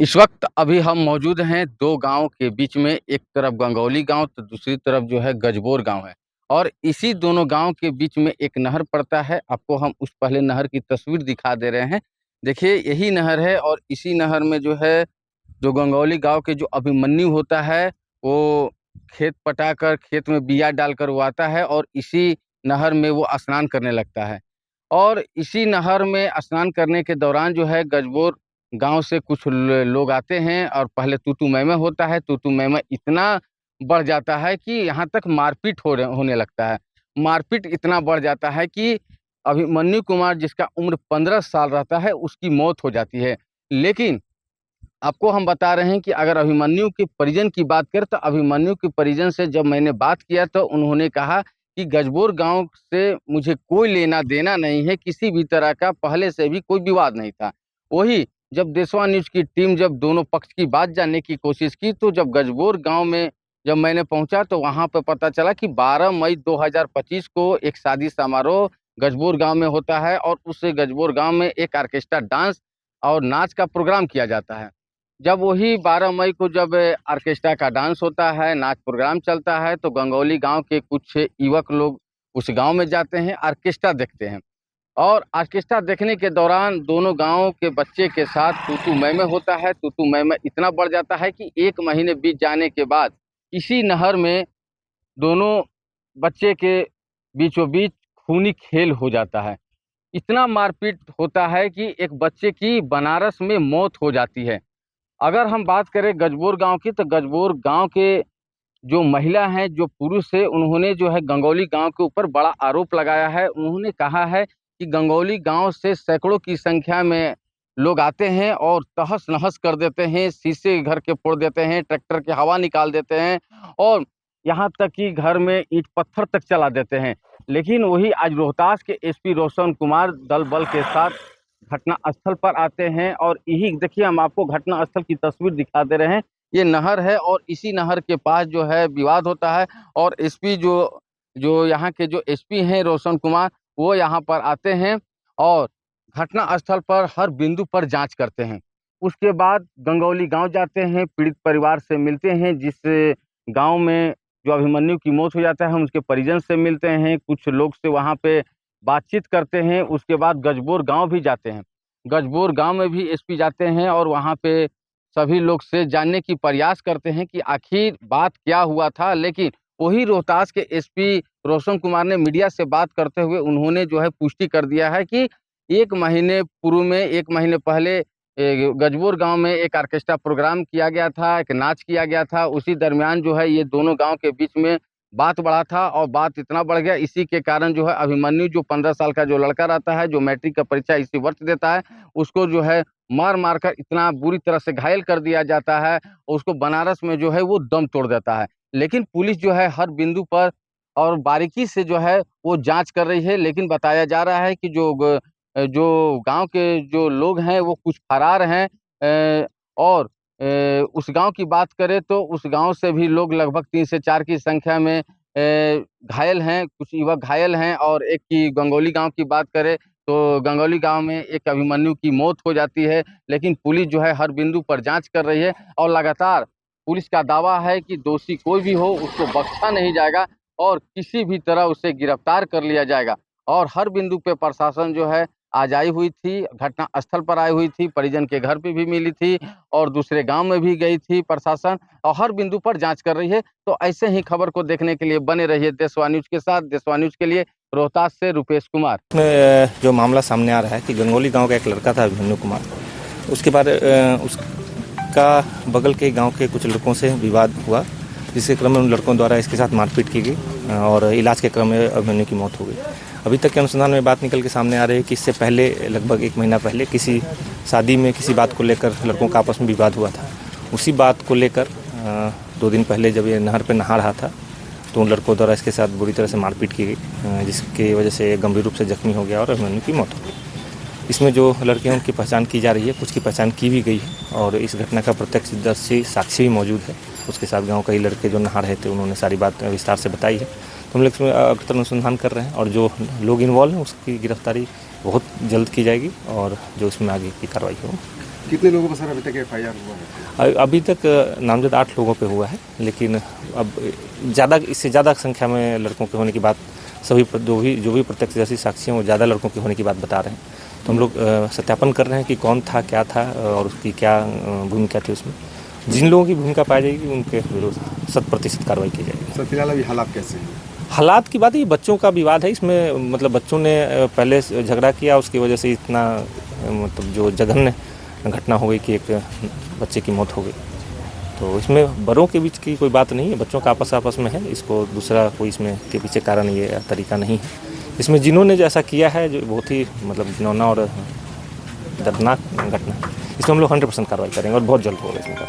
इस वक़्त अभी हम मौजूद हैं 2 गाँव के बीच में, एक तरफ गंगौली गाँव तो दूसरी तरफ जो है गजबोर गाँव है। और इसी दोनों गाँव के बीच में एक नहर पड़ता है, आपको हम उस पहले नहर की तस्वीर दिखा दे रहे हैं। देखिए यही नहर है और इसी नहर में जो है, जो गंगौली गाँव के जो अभिमन्यु होता है, वो खेत पटाकर खेत में बिया डालकर वो आता है और इसी नहर में वो स्नान करने लगता है। और इसी नहर में स्नान करने के दौरान जो है गजबोर गाँव से कुछ लोग आते हैं और पहले तू-तू मैं-मैं होता है। तू-तू मैं-मैं इतना बढ़ जाता है कि यहाँ तक मारपीट होने लगता है। मारपीट इतना बढ़ जाता है कि अभिमन्यु कुमार जिसका उम्र 15 साल रहता है, उसकी मौत हो जाती है। लेकिन आपको हम बता रहे हैं कि अगर अभिमन्यु के परिजन की बात करें तो अभिमन्यु के परिजन से जब मैंने बात किया तो उन्होंने कहा कि गजबोर गाँव से मुझे कोई लेना-देना नहीं है, किसी भी तरह का पहले से भी कोई विवाद नहीं था। वही जब देशवा न्यूज़ की टीम जब दोनों पक्ष की बात जानने की कोशिश की तो जब गजबोर गाँव में जब मैंने पहुँचा तो वहाँ पे पता चला कि 12 मई 2025 को एक शादी समारोह गजबोर गाँव में होता है और उस गजबोर गाँव में एक ऑर्केस्ट्रा डांस और नाच का प्रोग्राम किया जाता है। जब वही 12 मई को जब ऑर्केस्ट्रा का डांस होता है, नाच प्रोग्राम चलता है, तो गंगौली गाँव के कुछ युवक लोग उस गाँव में जाते हैं, ऑर्केस्ट्रा देखते हैं। और ऑर्केस्ट्रा देखने के दौरान दोनों गाँव के बच्चे के साथ तू-तू मैं-मैं होता है। तू-तू मैं-मैं इतना बढ़ जाता है कि 1 महीने बीत जाने के बाद इसी नहर में दोनों बच्चे के बीचों-बीच खूनी खेल हो जाता है। इतना मारपीट होता है कि एक बच्चे की बनारस में मौत हो जाती है। अगर हम बात करें गजबोर गाँव की, तो गजबोर गाँव के जो महिला हैं, जो पुरुष हैं, उन्होंने जो है गंगौली गाँव के ऊपर बड़ा आरोप लगाया है। उन्होंने कहा है कि गंगौली गाँव से सैकड़ों की संख्या में लोग आते हैं और तहस-नहस कर देते हैं, शीशे घर के फोड़ देते हैं, ट्रैक्टर की हवा निकाल देते हैं और यहाँ तक कि घर में ईंट-पत्थर तक चला देते हैं। लेकिन वही आज रोहतास के एसपी रोशन कुमार दल-बल के साथ घटना स्थल पर आते हैं और यही देखिए हम आपको घटना स्थल की तस्वीर दिखा दे रहे हैं। ये नहर है और इसी नहर के पास जो है विवाद होता है और एसपी जो जो यहाँ के जो एसपी हैं रोशन कुमार, वो यहाँ पर आते हैं और घटना स्थल पर हर बिंदु पर जाँच करते हैं। उसके बाद गंगौली गाँव जाते हैं, पीड़ित परिवार से मिलते हैं, जिस गाँव में जो अभिमन्यु की मौत हो जाता है, हम उसके परिजन से मिलते हैं, कुछ लोग से वहाँ पे बातचीत करते हैं। उसके बाद गजबोर गाँव भी जाते हैं। गजबोर गाँव में भी एसपी जाते हैं और वहाँ पे सभी लोग से जानने की प्रयास करते हैं कि आखिर बात क्या हुआ था। लेकिन वही रोहतास के एसपी रोशन कुमार ने मीडिया से बात करते हुए उन्होंने जो है पुष्टि कर दिया है कि 1 महीने पूर्व में 1 महीने पहले गजबोर गाँव में एक ऑर्केस्ट्रा प्रोग्राम किया गया था, एक नाच किया गया था। उसी दरमियान जो है ये दोनों गाँव के बीच में बात बढ़ा था और बात इतना बढ़ गया, इसी के कारण जो है अभिमन्यु जो 15 साल का जो लड़का रहता है, जो मैट्रिक का परीक्षा इसी वर्ष देता है, उसको जो है मार-मार कर इतना बुरी तरह से घायल कर दिया जाता है, उसको बनारस में जो है वो दम तोड़ देता है। लेकिन पुलिस जो है हर बिंदु पर और बारीकी से जो है वो जाँच कर रही है, लेकिन बताया जा रहा है कि जो गाँव के जो लोग हैं वो कुछ फरार हैं। और उस गाँव की बात करें तो उस गाँव से भी लोग लगभग 3 से 4 की संख्या में घायल हैं, कुछ युवक घायल हैं और एक की गंगौली गाँव की बात करें तो गंगौली गाँव में एक अभिमन्यु की मौत हो जाती है। लेकिन पुलिस जो है हर बिंदु पर जाँच कर रही है और लगातार पुलिस का दावा है कि दोषी कोई भी हो उसको बख्शा नहीं जाएगा और किसी भी तरह उसे गिरफ्तार कर लिया जाएगा। और हर बिंदु पे प्रशासन जो है आज आई हुई थी, घटना स्थल पर आई हुई थी, परिजन के घर पे भी मिली थी और दूसरे गाँव में भी गई थी प्रशासन और हर बिंदु पर जाँच कर रही है। तो ऐसे ही खबर को देखने के लिए बने रहिए देशवा न्यूज़ के साथ। देशवा न्यूज़ के लिए रोहतास से रुपेश कुमार। इसमें जो मामला सामने आ रहा है कि गंगौली गांव का एक लड़का था अभिमन्यु कुमार, उसके बाद उसका बगल के गांव के कुछ लड़कों से विवाद हुआ, जिसके क्रम में उन लड़कों द्वारा इसके साथ मारपीट की गई और इलाज के क्रम में अभिमन्यु की मौत हो गई। अभी तक के अनुसंधान में बात निकल के सामने आ रही है कि इससे पहले लगभग 1 महीना पहले किसी शादी में किसी बात को लेकर लड़कों का आपस में विवाद हुआ था। उसी बात को लेकर 2 दिन पहले जब ये नहर पर नहा रहा था तो उन लड़कों द्वारा इसके साथ बुरी तरह से मारपीट की गई, जिसकी वजह से गंभीर रूप से जख्मी हो गया और अभिमन्यु की मौत हो गई। इसमें जो लड़के हैं उनकी पहचान की जा रही है, कुछ की पहचान की भी गई है और इस घटना का प्रत्यक्षदर्शी साक्षी भी मौजूद है। उसके साथ गांव कई लड़के जो नहा रहे थे उन्होंने सारी बात विस्तार से बताई है। तो हम लोग इसमें अगर अनुसंधान कर रहे हैं और जो लोग इन्वॉल्व हैं उसकी गिरफ्तारी बहुत जल्द की जाएगी और जो इसमें आगे की कार्रवाई हो कितने लोगों पर सर अभी तक FIR हुआ है? अभी तक नामजद 8 लोगों पे हुआ है, लेकिन अब इससे ज़्यादा संख्या में लड़कों के होने की बात सभी जो भी प्रत्यक्षदर्शी साक्षी हैं वो ज़्यादा लड़कों के होने की बात बता रहे हैं। तो हम लोग सत्यापन कर रहे हैं कि कौन था, क्या था और उसकी क्या भूमिका थी उसमें। जिन लोगों की भूमिका पाई जाएगी उनके विरुद्ध 100% कार्रवाई की जाएगी। सर फिलहाल अभी हालात कैसे हैं? हालात की बात है, ये बच्चों का विवाद है। इसमें मतलब बच्चों ने पहले झगड़ा किया, उसकी वजह से इतना मतलब जो जघन्य घटना हो गई कि एक बच्चे की मौत हो गई। तो इसमें बड़ों के बीच की कोई बात नहीं है, बच्चों का आपस में है। इसको दूसरा कोई इसमें के पीछे कारण ये तरीका नहीं है। इसमें जिन्होंने जो ऐसा किया है, जो बहुत ही मतलब घिनौना और दर्दनाक घटना है, इसमें हम लोग 100% कार्रवाई करेंगे और बहुत जल्द होगा इसमें।